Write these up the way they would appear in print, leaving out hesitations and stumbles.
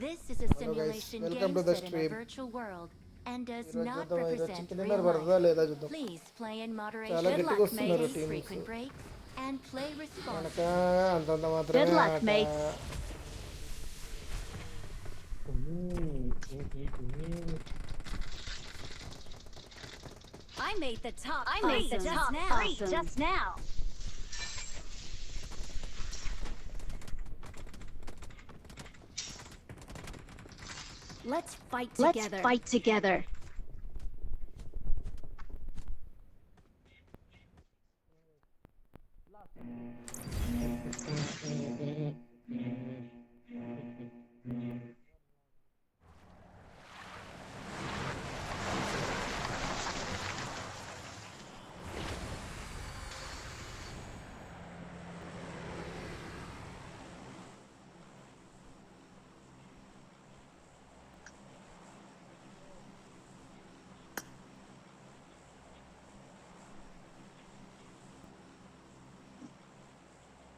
This is a hello guys, simulation welcome game to the set in a stream. virtual world and does ఈరోజు not చూద్దాం, ఈరోజు represent chicken real dinner life. పడుతుందా లేదా చూద్దాం. Please play in చాలా moderation. Good గట్టిగా luck, వస్తున్నారు mate. Teams. Frequent breaks and play మనక responsibly. అంతంత Good మాత్రమే luck, ఆట. mate. I made the top three just now. Let's fight together.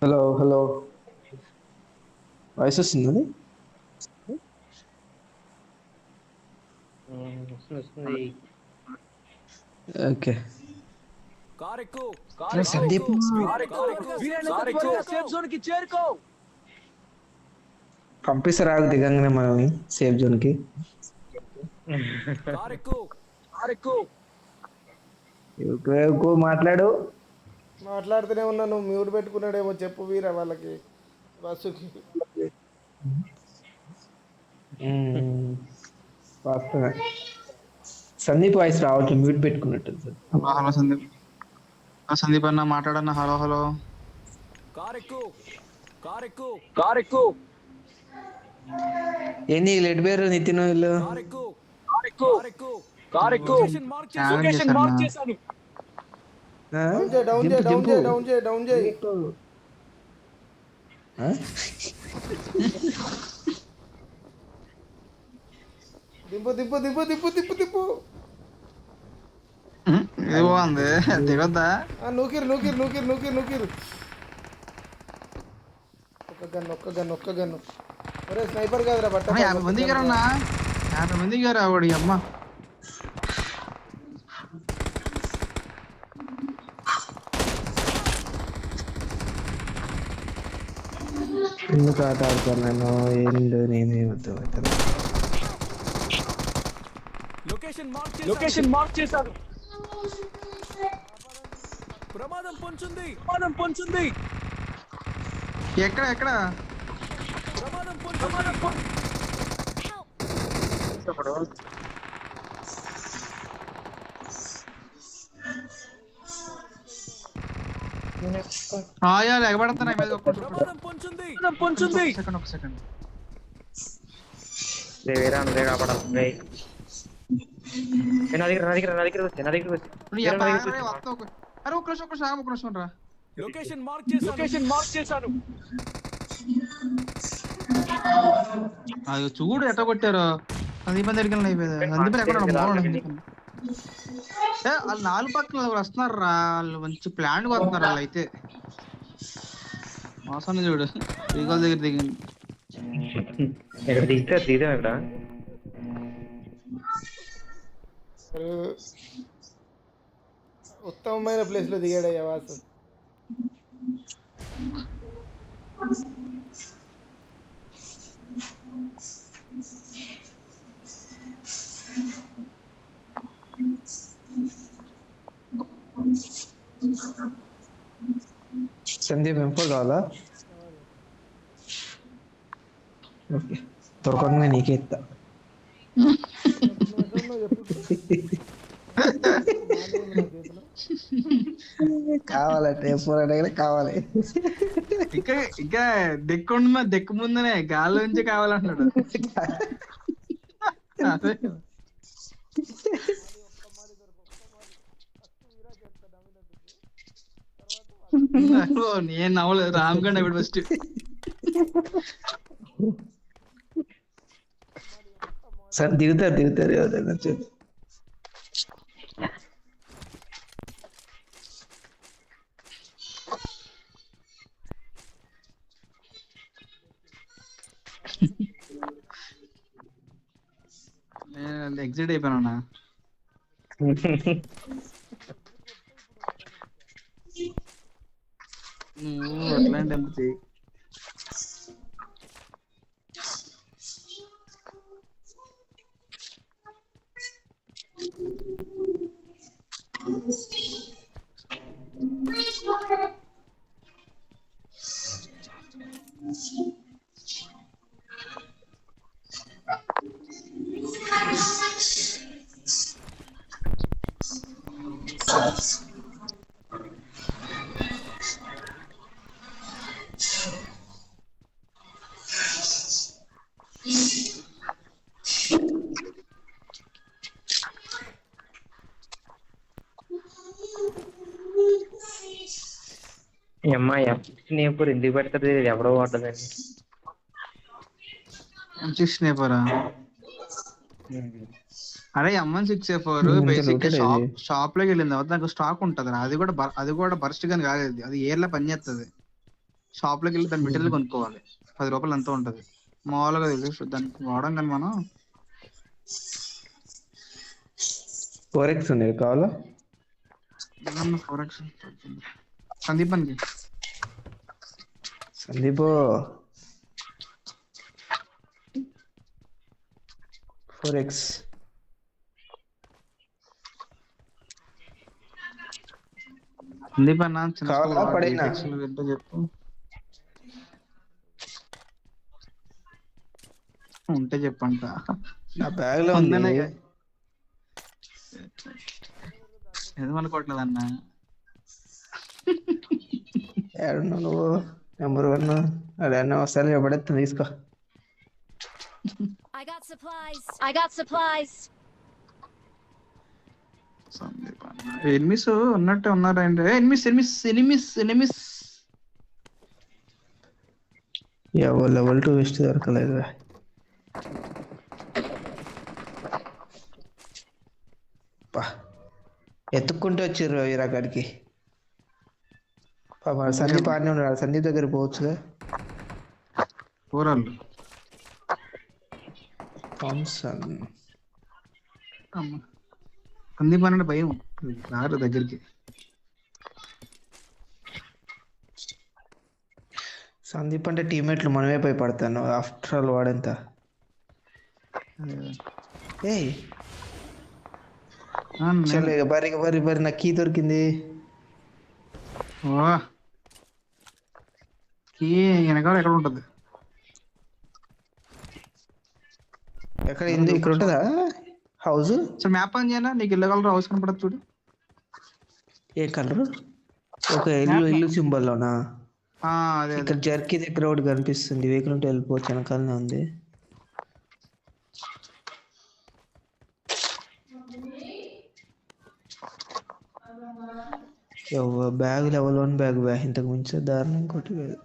Hello hello, voice వస్తుందండి? వస్తుంది. ఓకే. కారెక్కు సందీప్ సేఫ్ జోన్ కి చేరుకో. పంపిస్తారు ఆగు దిగంగానే మనల్ని సేఫ్ జోన్ కి. కారెక్కు ఎక్కువ మాట్లాడు. మాట్లాడుతూనే ఉన్నా, నువ్వు మ్యూట్ పెట్టుకున్నాడేమో చెప్పు వీరా వాళ్ళకి, బస్సుకి. వాస్తవమే. సందీప్ వాయిస్ రావట్లేదు, మ్యూట్ పెట్టుకున్నట్టు సార్. హలో సందీప్. సందీప్ అన్న మాట్లాడన్న. Hello hello. కారెక్కు ఏంది లెడ్ బేర్ నితిన్ వీళ్ళు? లొకేషన్ మార్క్ చేశాను. డౌన్ చేయి, డౌన్ చేయి, డౌన్ చేయి, డౌన్ చేయి, డౌన్ చేయి. దింపు దింపు దింపు దింపు దింపు దింపు. ఇది బాగుంది, దిగొద్దా? నూకిరు నూకిరు నూకిరు నూకిరు నూకిరు. ఒక్క గన్ను. ఒరే స్నైపర్ కాదురా, బట్ట 50 మంది గారన్నా, 50 మంది గారు ఆవిడ అమ్మ. ఎందుకు ఆట ఆడుతాను నేను? ఏందో నేనేమవుతాను. లొకేషన్ మార్క్ చేశాను. ప్రమాదం పొంచుంది. ఎక్కడ ఎక్కడ? ఎగబడతాను. ఒక సెకండ్. వేరే అందరే కాపాడాలి. నా దగ్గర వచ్చి అరే ఒక నిమిషం రా. లొకేషన్ మార్క్ చేశాను. అది చూడు ఎట్ట కొట్టారు. సందీప్ దగ్గరికి అయిపోయింది. సందీప్ ఎక్కడ వాళ్ళు 4 పక్కన వస్తున్నారు రా. వాళ్ళు మంచి ప్లాన్ వస్తున్నారు. వాళ్ళు అయితే మోసాన్ని చూడు, శ్రీకాళ దగ్గర దిగింది. ఎక్కడ దిగుతాం ఇక్కడ. ఉత్తమమైన ప్లేస్ లో దిగాడయ్యా వాసు. సందీప్ ఎంపో కావాలా? ఓకే, దొరకకుండా నీకే ఇస్తా. కావాలంటే ఎప్పుడు కావాలి. ఇంకా దెక్కు ముందనే గాల్లో నుంచి కావాలంటున్నాడు. అదే నేను నవ్వలేదు. రామ్ గండ్ ఇప్పుడు ఫస్ట్ సార్ దిగుతారు ఎవరైనా. నేను ఎగ్జిట్ అయిపోయాను. నువ్వు అట్లాంటి ఎంత చెయ్యి. ఈ అమ్మాయి స్నేపర్ ఎందుకు పెడతారు ఎవడో వాడదండి. స్నేపరా? అరే M164 బేసిక్ షాప్ లోకి వెళ్ళిన తర్వాత నాకు స్టాక్ ఉంటది. అది కూడా బర్స్ట్ గాని కాలేదు, అది ఎయిర్ లో పనిచేస్తుంది. షాప్ లోకి వెళ్ళి దాని మెటీరియల్ కొనుక్కోవాలి. 10 రూపాయలు ఎంతో ఉంటది మామూలుగా. తెలుసు దానికి వాడడం కానీ మనం 4x ఉంది కావాలా? 4x సందీప్ 4x సందీప్ అన్న కావాలా? పడేనా? చెప్పు ఉంటే చెప్పంట. నా బ్యాగ్ లో ఉంది. ఎదమనుకోవట్లేదు అన్న. ఏడున్నావు నువ్వు? నెంబర్ 1 అడన్నా ఒకసారి పడేస్తాను, తీసుకో. I got supplies. ఎనిమిస్ ఉన్నట్టే ఉన్నారంటే ఎనిమిస్ లెవెల్ 2 వెస్ట్ దొరకలేదు. ఎత్తుక్కుంటూ వచ్చారు వీరక్కడికి. సందీప్ ఆడనే ఉన్నాడు. సందీప్ దగ్గర పోవచ్చుగా. పోరాళ్ళు సందీప్ అంటే భయం రారు దగ్గరికి. సందీప్ అంటే టీమ్మేట్లు మనమే పోయి పడతాను. ఆఫ్టర్ ఆల్ వాడెంత. బరి నా కీ దొరికింది. కీ వెనకాల ఎక్కడ ఉంటది? ఎక్కడ? ఇక్కడ ఉంటుందా హౌస్? సో మ్యాప్ ఆన్ చేయనా? నీకు ఇల్లు కలర్ హౌస్ కనపడదు చూడు. ఏ కలర్? ఒక ఇల్లు సింబల్ లోనా? ఇక్కడ జర్కీ దగ్గర ఒకటి కనిపిస్తుంది. వెహికల్ ఉంటే వెళ్ళిపోవచ్చు. వెనకాలనే ఉంది. Bag level 1 bag. ఇంతకు మించి దారుణం ఇంకోటి లేదు.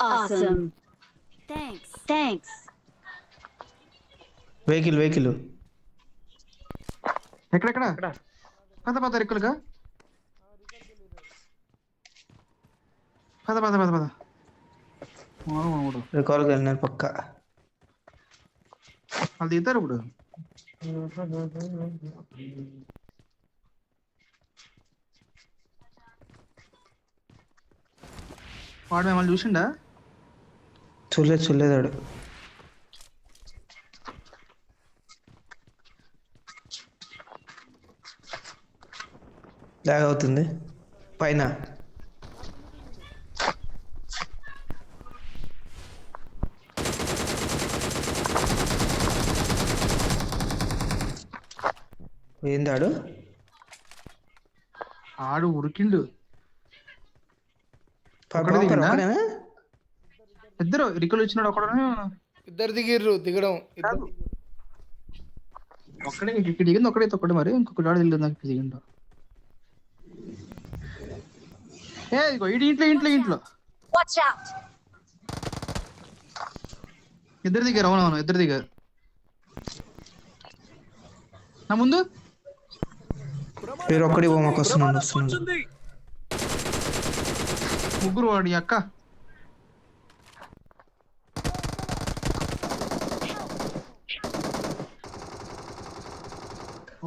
Awesome. Thanks. వెహికల్ ఎక్కడెక్కడ? పద రెక్కులుగా. పద రికార్డ్ వెళ్ళినారు పక్క. వాళ్ళు దిగుతారు ఇప్పుడు. వాడు మిమ్మల్ని చూసిండా? చూడలేదు వాడు. లాగ్ అవుతుంది పైన. ఏందాడు? ఆడు ఉరికిండు. ఇద్దరు రికలు ఇచ్చినాడు. ఇద్దరు దిగడం ఒక్కడే దిగింది. ఒక్కడైతే ఒక్కడే మరి ఇంకొకటి ఆడు తెలియదు నాకు దిగిండు. ఇంట్లో ఇద్దరు దిగారు. అవునవును ఇద్దరు దిగారు. నా ముందు మీరు ఒక్కడి మాకు వస్తున్నాను. ముగ్గురు వాడి అక్క.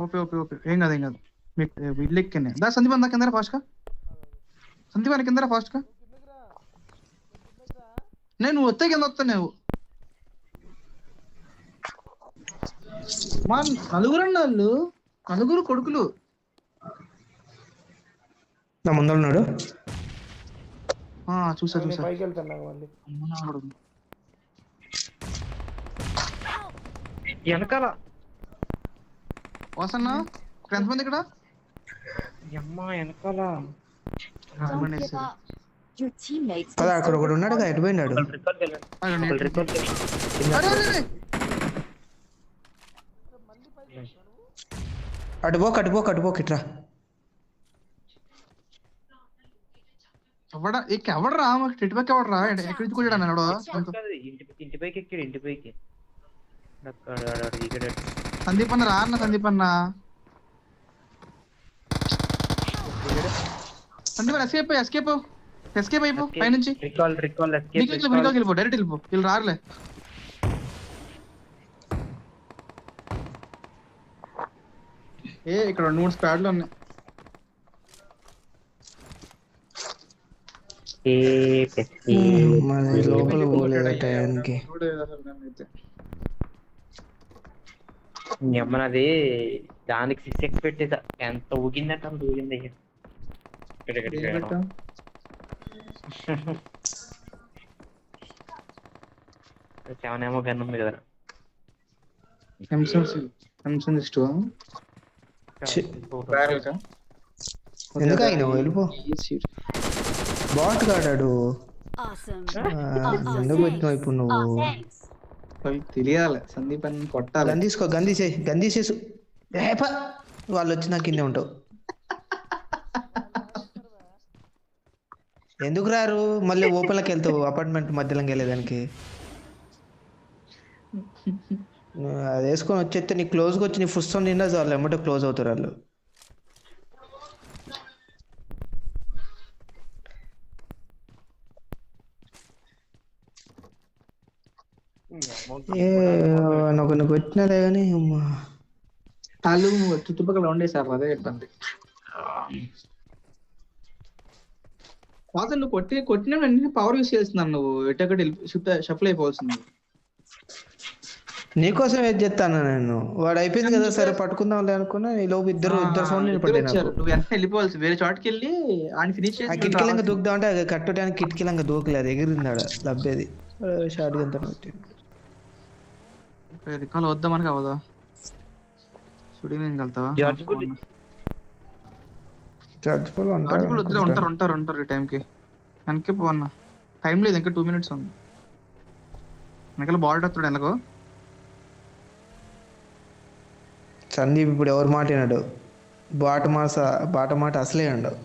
ఓపే ఓపే ఓపే, ఏం కాదు ఏం కాదు. మీకు ఇల్లు ఎక్కినే దా సందీప్ అందా కిందరా ఫాస్ట్గా. సందీప్ అని కిందరా ఫాస్ట్గా. నేను వస్తే కింద వస్తా నువ్వు. మా నలుగురు అన్న వాళ్ళు, నలుగురు కొడుకులు. నా ముందు ఉన్నాడు. చూసా చూసా. పైకి వెళ్తున్నా మళ్ళీ. వెనకాల వాసన్న ఇక్కడ ఎంతమంది ఇక్కడ? అమ్మా వెనకాల Don't give up. Your teammates. కదా అక్కడ ఒకడు ఉన్నాడు, ఎటు పోయినాడు? అటుపోక ఇట్రా. ఎవడరా టిట్బక్ ఎవడరా? ఎక్కడి నుంచి కూడా అన్నాడు. ఇంటి పైకి ఎక్కాడు, ఇంటి పైకి. సందీప్ అన్న రా అన్న, సందీప్ అన్న. సందీప్ అన్న ఎస్కేప్ అయిపో పైనుంచి. వెళ్ళిపో, డైరెక్ట్ వెళ్ళిపో, వీళ్ళు రారులే. ఇక్కడ 2-3 స్క్వాడ్లు ఉన్నాయి. లోపల పోలేదు టైంకి. అమ్మనది దానికి 6x పెట్టేసా. ఎంత ఊగిందంటే అంత ఊగింది. ఏమో గన్ ఉంది కదా. ఎందుకు ఆయన వెళ్ళిపో. బాట్ కాడాడు. Awesome. ఎందుకు పెట్టినావు ఇప్పుడు నువ్వు? Thanks. తెలియాలి సందీప్ అని కొట్టాలి. గన్ తీసేసు. వాళ్ళు వచ్చి నాకు కిందే ఉంటావు. ఎందుకు రారు? మళ్ళీ ఓపెన్లోకి వెళ్తావు, అపార్ట్మెంట్ మధ్యలోకి వెళ్ళేదానికి. అది వేసుకొని వచ్చేస్తే నీ క్లోజ్గా వచ్చి నీ ఫుస్ట్ నిండా వాళ్ళు ఎమ్మటే క్లోజ్ అవుతారు వాళ్ళు. నాకు వచ్చినదే కానీ వాళ్ళు చుట్టుపక్కల ఉండేసారు, అదే చెప్పండి. అసలు నువ్వు కొట్టిన వెంటనే పవర్ యూస్ చేస్తున్నాను. నువ్వు ఎట్టొకటి షఫల్ అయిపోవాల్సింది. నీకోసం ఏది చెప్తాను నేను. వాడు అయిపోయింది కదా, సరే పట్టుకుందాం అనుకున్నా. ఈ లోపు ఇద్దరు సౌండ్ నువ్వు ఎంత వెళ్ళిపోవాల్సి, వేరే చోటుకి వెళ్ళి ఆయన ఫినిష్ చేసి కిటికీలంగా దూకుదాం అంటే కట్టడానికి కిటికీలంగా దూకలేదు, ఎగిరిందాడు లబ్బేది షార్ట్ గంత. రికాల్ వద్దామని కావదా? షూటింగ్ వెళ్తావా? ఉంటారు ఈ టైంకి. వెనక్కి పోన్నా, టైం లేదు ఇంకా 2 minutes ఉంది. వెనకాల బాల్ వస్తాడు వెనకో. సందీప్ ఇప్పుడు ఎవరు మాట విన్నాడు? బాట మాట అసలే ఉండవు.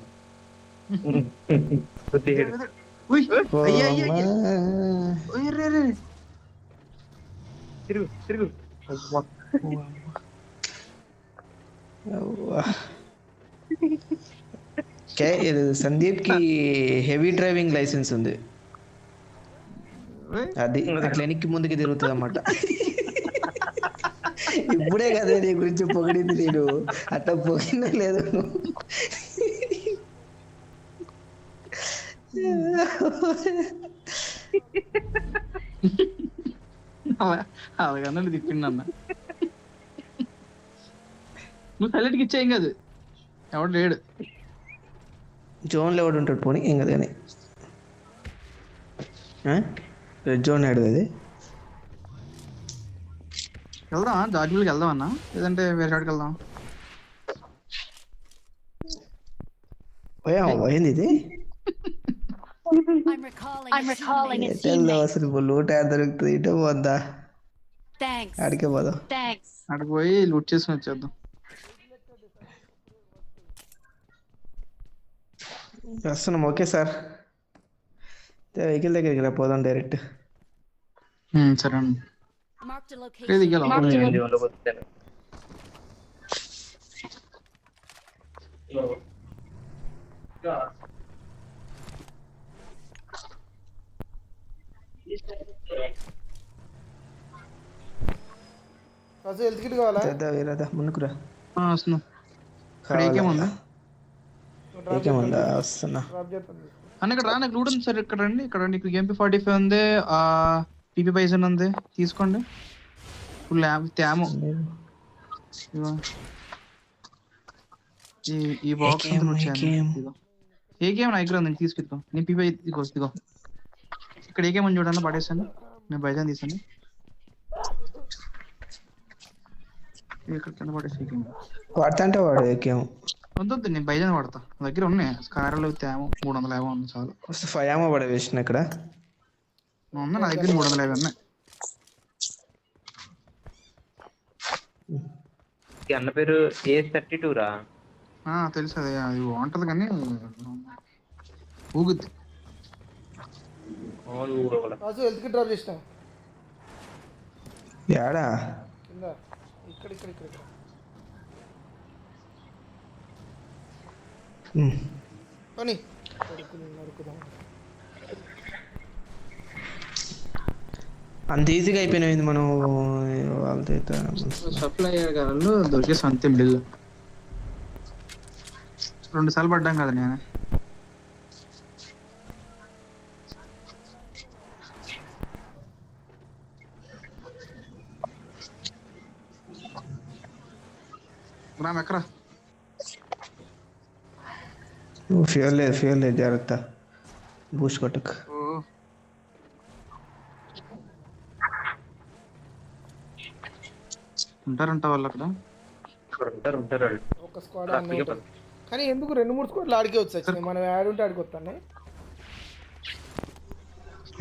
సందీప్ కి హెవీ డ్రైవింగ్ లైసెన్స్ ఉంది. అది అట్లా వెనక్కి ముందుకి తిరుగుతుంది అన్నమాట. ఇప్పుడే కదా నీ గురించి పొగిడింది నేను, అట్లా పొగినా లేదు. అలాగన్నా తిప్పిండన్న. నువ్వు సైలెంట్కి ఇచ్చేయం కాదు, ఎవడు లేడు జోన్లో ఎవడు ఉంటాడు. పోనీ ఏం కదా కానీ రెడ్ జోన్ ఆడదు. అది వెళ్దాం, జార్జిబుల్కి వెళ్దాం అన్నా, లేదంటే వేరే చోటుకి వెళ్దాం. పోయింది ఇది. I'm recalling a teammate. అసలు లూట్ దొరుకుతుంది. ఇటో పోద్దా? Thanks. అడిగే పోదాం. Thanks. అక్కడికి పోయి లూట్ చేసుకుని వచ్చేద్దాం. వస్తున్నాం. ఓకే సార్, వెహికల్ దగ్గరికి రా, పోదాం డైరెక్ట్. సరే అండి. Marked a location. Raju health kit కావాలా? దా వీరదా ముందుకురా. వస్తున్నా. ఇక్కడ ఏకేముంది డ్రాప్ ఏకేముందా చేస్తాను, వస్తున్నా. డ్రాప్ చేస్తాను. అన్న ఇక్కడ రా, నాకు లూట్ ఉంది సార్. ఇక్కడ రండి, ఇక్కడ రండి. ఇక్కడ MP45 ఉంది, PP బైజన్ ఉంది, తీసుకోండి. ఫుల్ తేమో. ఇదిగో. ఈ బాక్స్ అంతా లూట్ చేయండి. ఇదిగో ఏకేం నా దగ్గర ఉంది, తీసుకెళ్తాం. నేను PP ఇదిగో ఇదిగో. ఇక్కడ ఏకేమని చూడన్నా పడేసాను. నేను బైజాన్ తీసాను. ఇక్కడ కింద పడేసి ఏకేం వాడతాంటే వాడు ఏకేం వద్దు, నేను బైజాన్ వాడతా. నా దగ్గర ఉన్నాయి స్కారాలు తేమో 350 ఉంది చాలు. వస్తే 5 ఏమో పడవేసిన ఇక్కడ ఉంది నా దగ్గర 350 ఉన్నాయి. ఈ అన్న పేరు A32 రా. తెలుసు, అది అది బాగుంటది కానీ ఊగుద్ది. రాజు హెల్త్ కిట్ డ్రాప్ చేసిన యాడా కింద. ఇక్కడ ఇక్కడ ఇక్కడ ఇక్కడ. పోనీ నరుకుదాం. అంత ఈజీగా అయిపోయినది మనం వాళ్ళతో. సప్లై అయ్యేగాళ్ళు దొరికేసి అంతే మిడిల్. 2 సార్లు పడ్డాం కదా నేను. రామ్ ఎక్కరా? ఫ్యూల్ లేదు జాగ్రత్త, బూస్ట్ కొట్టకు. ఉంటారంట వాళ్ళు అక్కడ. ఉంటారు వాళ్ళు. ఒక స్క్వాడ్ కానీ ఎందుకు 2-3 స్క్వాడ్లు ఆడికే వచ్చాయి. మనం యాడ్ ఉంటే ఆడికి వస్తానే.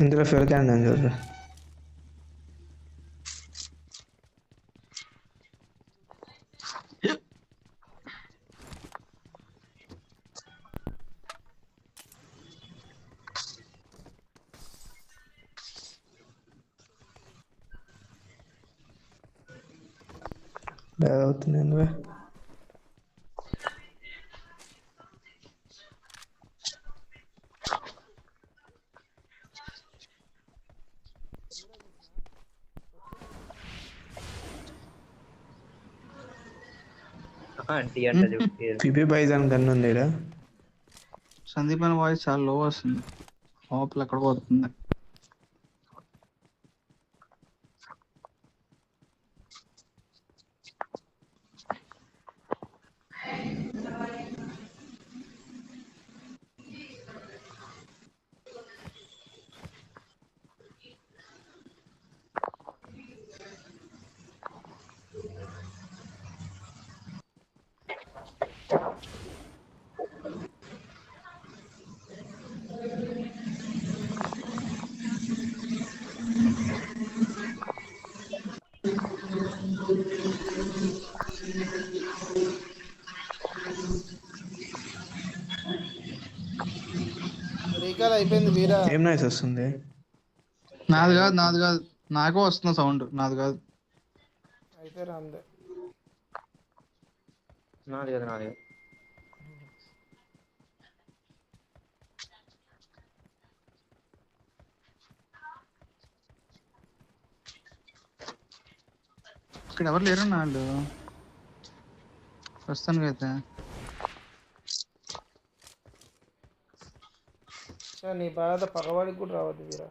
ఇందులో ఫ్యూల్ క్యాన్ అని చూడరా. అవుతుంది నువ్వే. పిపి బైజాన్ గన్ ఉంది ఈడ. సందీప్ అనే వాయిస్ చాలా లో వస్తుంది, లోపల ఎక్కడ పోతుంది. రీకాల్ అయిపోయింది వీరా. ఏం నాయిస్ వస్తుంది? నాది కాదు నాకే వస్తుంది సౌండ్, నాది కాదు. అయితే రాందే. నాది కదా. ఇక్కడ ఎవరు లేరన్నా వాళ్ళు ప్రస్తుతానికైతే. నీ బాధ పగవాడికి కూడా రావద్దు వీరా.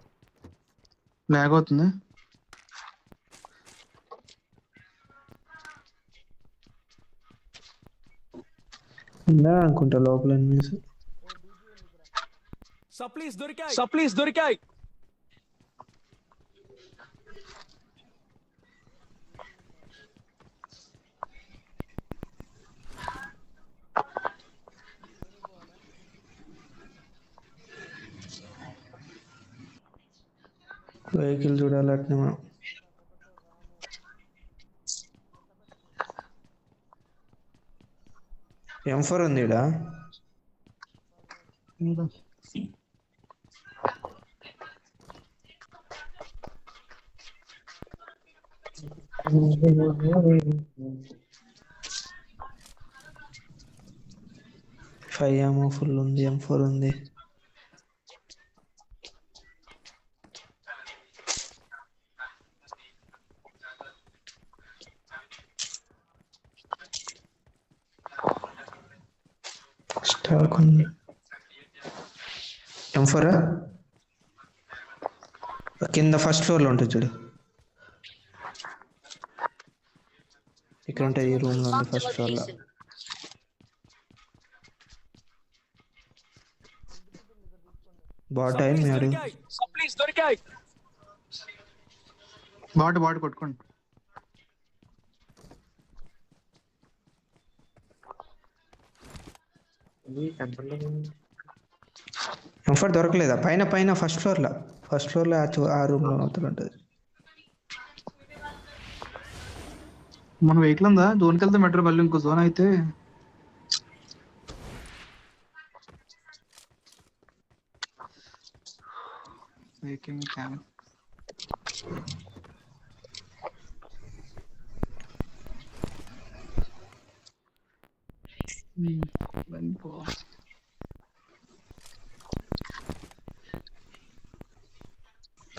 లాగ్ అవుతుంది. ఉందా అనుకుంటా లోపల ఎనిమిస్. సప్లీస్ దొరికాయి. వెహికల్ చూడాలి అట్నే మనం. M4 ఉంది ఈడ. ఫైవ్ ఏమో ఫుల్ ఉంది, M4 ఉంది. M4 కింద ఫస్ట్ ఫ్లోర్లో ఉంటుంది చూడు, ఇక్కడ ఉంటుంది ఈ రూమ్లో ఉంది ఫస్ట్ ఫ్లోర్లో. బాట్ టైం మీరు Supplies దొరికాయి. బాట్ కొట్టుకోండి. ఈ టెంపుల్లో M4 దొరకలేదా? పైన ఫస్ట్ ఫ్లోర్లో ఆ రూమ్లో అవుతుంది ఉంటుంది. మన వెహికల్ ఉందా? జోన్కి వెళ్తే మెట్రో మళ్ళీ ఇంకో జోన్ అయితే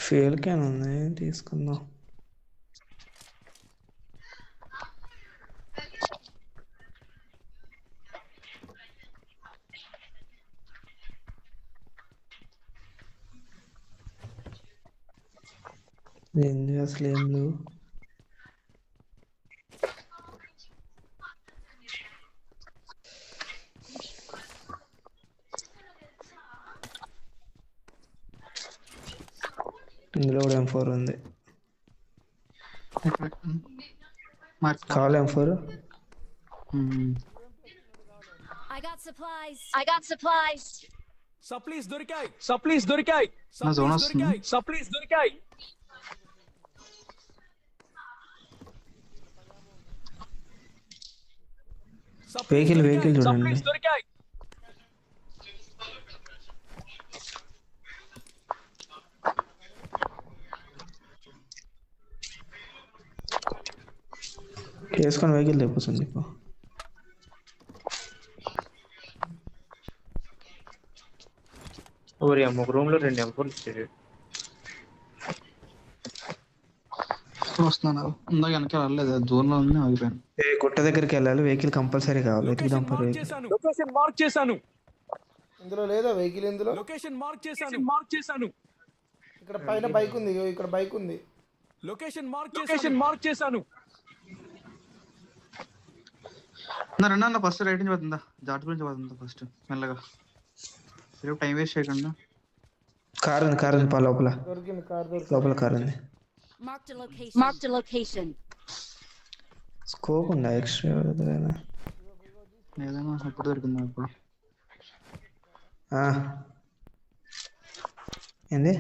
ఫ్యూయల్ క్యాన్ ఉంది, తీసుకుందాం. ఏంది అసలు ఏం లేవు. ఇందులో కూడా M4 ఉంది. కావాలి M4. I got supplies. Supplies దొరికాయి. నా జోన్ వస్తుంది. Supplies దొరికాయి. వెహికల్ చూడండి. Supplies దొరికాయి. వేసుకొని వెహికల్ తెప్పుతుంది ఇప్పుడు. ఓరి అమ్మ, ఒక రూమ్ లో 2 M4 ఇచ్చాడు. వస్తున్నాను. ఇందాక వెనక వెళ్ళలేదు, జోన్ లో ఉంది, ఆగిపోయాను. గుట్ట దగ్గరికి వెళ్ళాలి, వెహికల్ కంపల్సరీ కావాలి. Location మార్క్ చేశాను. ఇందులో లేదా వెహికల్? ఇందులో Location మార్క్ చేశాను. ఇక్కడ పైన బైక్ ఉంది, ఇగో ఇక్కడ బైక్ ఉంది. Location మార్క్ చేశాను. రెండన్న ఫస్ట్ రైట్ నుంచి పోతుందా, జాట్ గురించి పోతుందా ఫస్ట్ మెల్లగా, టైం వేస్ట్ చేయకుండా. కార్ ఉంది పా లోపల. దొరికింది, కార్ దొరికింది. లోపల కార్ ఉంది. Marked a location. స్కోప్ ఉందా ఎక్స్ట్రా? ఏదైనా ఎప్పుడు దొరికిందా ఇప్పుడు? ఏంది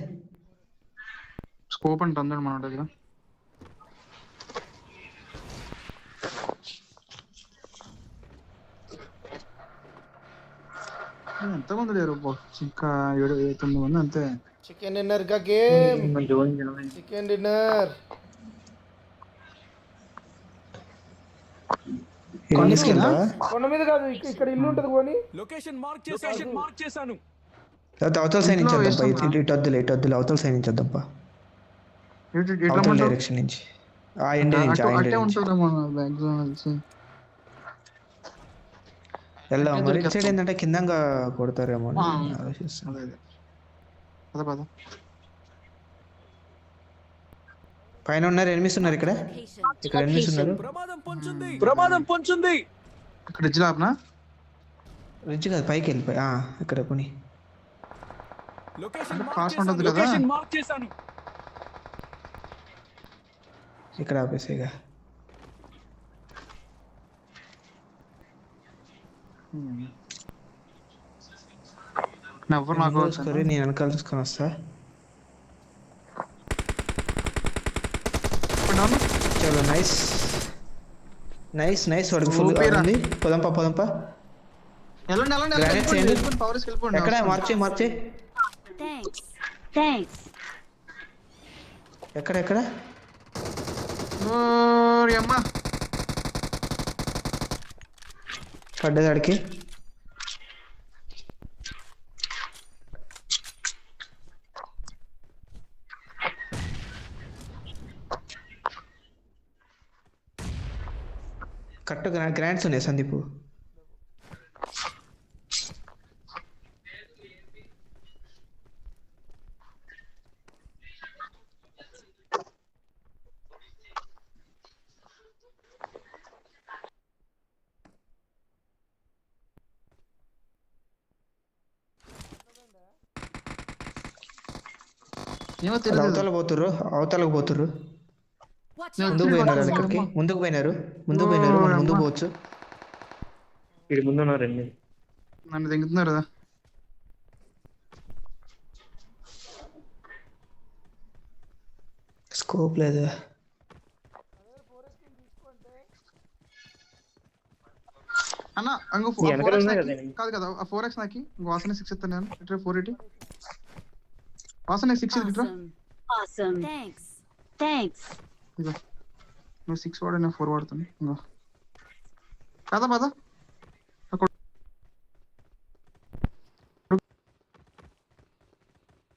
స్కోప్ అంటే అందరు మన దగ్గర. ఎంతమంది లేరు, ఇంకా 7-9 మంది అంతే. చికెన్ డిన్నర్ కా గేమ్. జోన్ చికెన్ డిన్నర్ కొండ మీద కాదు, ఇక్కడ ఇల్లు ఉంటది. కొని Location మార్క్ చేశాను. అవతల సైడ్ నుంచి ఇటు అవతల సైడ్ నుంచి వద్దాం. అవతల డైరెక్షన్ నుంచి, ఆ ఎండ్ నుంచి వెళ్దాం. మరి ఇటు సైడ్ ఏంటంటే కిందంగా కొడతారేమో అని ఆలోచిస్తాను. పైన ఉన్నారు, ఎనిమిస్ ఉన్నారు. ఇక్కడ ఎనిమిస్ ఉన్నారు. ప్రమాదం పొంచుంది. ఇక్కడ రిడ్జ్ లాపనా? రిడ్జ్ కాదు, పైకి వెళ్ళిపోయి ఇక్కడ కొని. Location మార్క్ చేశాను. ఇక్కడ ఆపేసేగా. నేను వెనకాల చూసుకొని వస్తా. చలో నైస్ వాడికి ఫుల్ ఉంది. పొదంపా ఎక్కడ మార్చే Thanks. ఎక్కడ పడ్డదాడికి. కరెక్ట్ గ్రాండ్స్ ఉన్నాయి సందీప్. ఏమో వాళ్ళు తెలియదు. అవతలకు పోతుర్రు Watch No, out. ముందుకు పోయినారు వాళ్ళు ఇక్కడికి ముందుకు పోయినారు మనం ముందుకు పోవచ్చు. వీడి ముందు ఉన్నారండి. నన్ను దిగుతున్నారు కదా. స్కోప్ లేదు. అన్న ఇంకో ఈ వెనకాల 4x ఉన్నాయి నాకి. కదా. కాదు కదా ఆ 4x నాకి ఇంకో వాసన 6 ఇస్తాను నేను. ఇట్లా 480 వాసన 6 ఇట్లా. Awesome. Thanks. Thanks. ఇగో నువ్వు 6 వాడు నేను 4 వాడుతాను. ఇంకో పద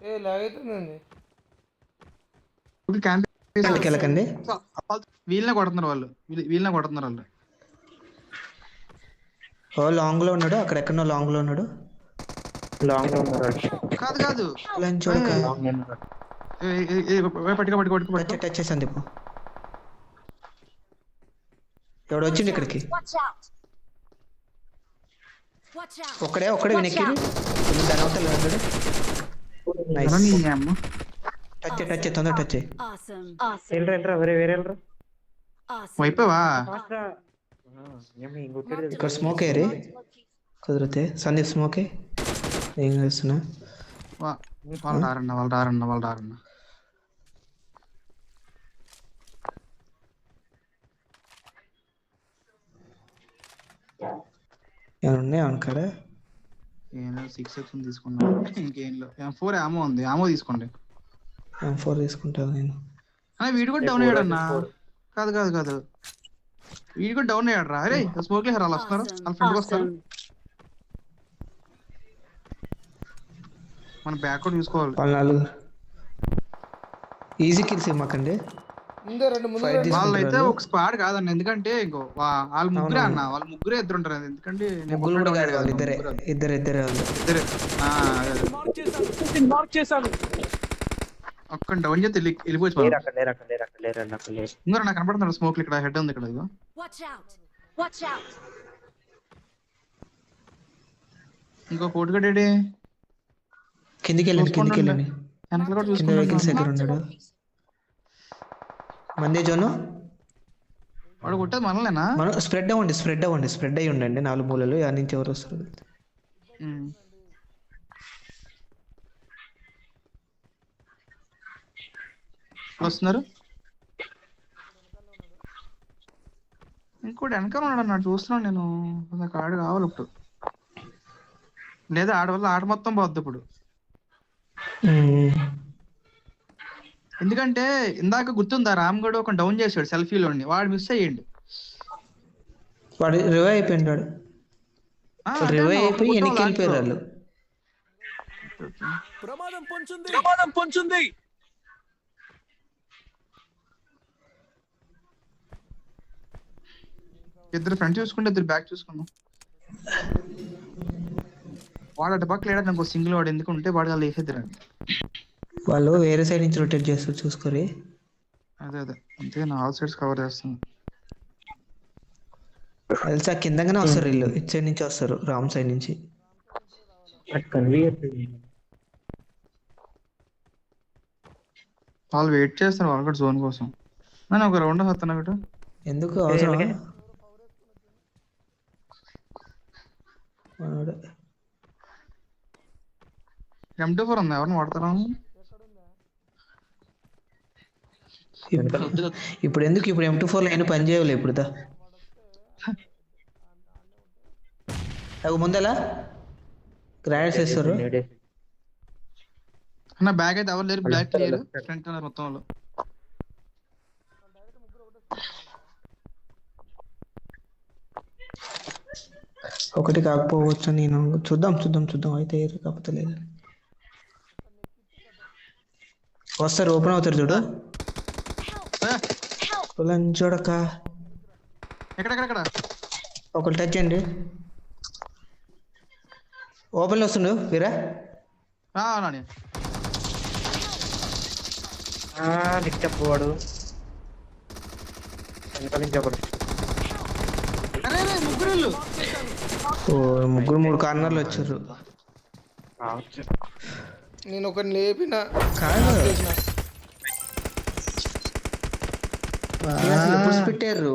ఏ లాగైతుందండి. క్యాంప్ వెళ్ళకండి. వీళ్ళనే కొడుతున్నారు వాళ్ళు. వీళ్ళనే కొడుతున్నారు వాళ్ళు. ఓ లాంగ్ లో ఉన్నాడు, అక్కడ ఎక్కడో లాంగ్ లో ఉన్నాడు. లాంగ్ లో ఉన్నారు. కాదు చూడక లాంగ్ లో ఉన్నారు. పట్టుకో టచ్ చేసాను తిప్పు. ఎవడు వచ్చిండు ఇక్కడికి? Watch out. Watch out. ఒక్కడే వెనక్కి దాని అవతల ఉన్నాడు. నైస్. టచ్ తొందర టచ్. Awesome. వెళ్ళరా వేరే వెళ్ళరా. Awesome. అయిపోవా ఇంకొకటి ఇక్కడ స్మోక్ ఏరి కుదిరితే సందీప్ స్మోకే. ఏం చేస్తున్నా? వాళ్ళు రారన్న. ఏమైనా ఉన్నాయా అక్కడ? ఏమో 6x తీసుకున్నా. ఇంకేం లో M4 ఆమో ఉంది. ఆమో తీసుకోండి. M4 తీసుకుంటాను నేను. అన్న వీడు కూడా డౌన్ అయ్యాడు అన్న. కాదు వీడు కూడా డౌన్ అయ్యాడు రా. అరే స్మోక్ లేరు వాళ్ళు వస్తున్నారు. వాళ్ళ ఫ్రెండ్ వస్తారు. మన బ్యాక్ కూడా చూసుకోవాలి. వాళ్ళు 4 ఈజీ కిల్స్ ఇవ్వకండి. ముందే రెండు ముందు Fight రండి. తీసుకుంటారు వాళ్ళైతే వాళ్ళు. ఒక స్క్వాడ్ కాదన్న. ఎందుకంటే ఇంకో వాళ్ళు ముగ్గురే అన్న. వాళ్ళు ముగ్గురే ఇద్దరు ఉంటారు. ఎందుకంటే నేను ముగ్గురు కూడా కాదు వాళ్ళు ముగ్గురు. ఇద్దరే వాళ్ళు. ఇద్దరే. మార్క్ చేశాను. లొకేషన్ మార్క్ చేశాను. ఒక్క డౌన్ చేస్తే వెళ్ళిపోవచ్చు. లేరు అక్కడ లేరు. ఇంకా నాకు కనపడుతున్నాడు స్మోక్ ఇక్కడ. హెడ్ ఉంది ఇక్కడ. ఇదిగో Watch out. Watch out. ఇంకో పోటుగడేడి కిందికి వెళ్ళండి. వెనకాల కూడా కింద వెహికల్స్ దగ్గర చూసుకుంటాడు. ఉన్నాడు. మందే జోను. వాడు కొట్టేది మనలేనా? మనం స్ప్రెడ్ అయ్యి ఉండండి 4 మూలలు. ఆ నుంచి ఎవరు వస్తారు? వస్తున్నారు. ఇంకోటి వెనకాల ఉన్నాడు అన్నాడు. చూస్తున్నాను నేను. నాకు ఆడు కావాలి ఇప్పుడు. లేదా ఆడ వల్ల ఆట మొత్తం పోద్ది ఇప్పుడు. ఎందుకంటే ఇందాక గుర్తుందా రామ్గఢ్ ఒక డౌన్ చేశాడు సెల్ఫీలోని. వాడు మిస్ అయ్యిండు. వాడు రివైవ్ అయిపోయినాడు. రివైవ్ అయిపోయి వెనక్కి వెళ్ళిపోయారు వాళ్ళు. ప్రమాదం పొంచుంది. ఇద్దరు ఫ్రంట్ చూసుకుంటే ఇద్దరు బ్యాక్ చూసుకున్నాం. వాడు అటు పక్క లేడా నాకు సింగిల్. వాడు ఎందుకు ఉంటే వాడు వాళ్ళు వేసేద్దరు. వాళ్ళు వేరే సైడ్ నుంచి రొటేట్ చేస్తారు చూసుకోరి. అదే అంతే. నా ఆల్ సైడ్స్ కవర్ చేస్తాను. తెలుసా కిందగానే వస్తారు వీళ్ళు. ఇటు సైడ్ నుంచి వస్తారు రామ్ సైడ్ నుంచి. వాళ్ళు వెయిట్ చేస్తారు వాళ్ళు కూడా జోన్ కోసం. నేను ఒక రౌండ్ వస్తాను ఒకటి. ఎందుకు అవసరం? M24 ఉంది. ఎవరిని వాడతారా? ఇప్పుడు ఎందుకు? ఇప్పుడు M24 లైన్ పని చేయలే ఇప్పుడు. ముందలా గ్రానైట్స్ వేస్తారు. నా బ్యాగ్ అయితే ఎవరు లేరు. Bag clear. ఫ్రంట్ మొత్తం వాళ్ళు. ఒకటి కాకపోవచ్చు. నేను చూద్దాం అయితే కాకపోతే లేదు. వస్తారు. ఓపెన్ అవుతారు చూడు. చూడక ఎక్కడ ఒకటి టచ్ చేయండి. ఓపెన్ లో వస్తుండు వీరా. చెప్పవాడు వెనకాల నుంచి ఒకటి. ముగ్గురు 3 కార్నర్లు వచ్చారు. నేను ఒకరిని లేపిన కాదు చేసిన. అసలు ఎప్పుడు పెట్టారు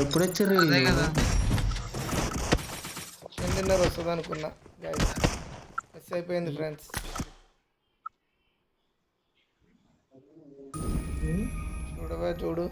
ఎప్పుడు వచ్చారు అదే కదా ఎన్నిన్నర వస్తుంది అనుకున్నా గైస్ మిస్ అయిపోయింది ఫ్రెండ్స్. చూడవా చూడు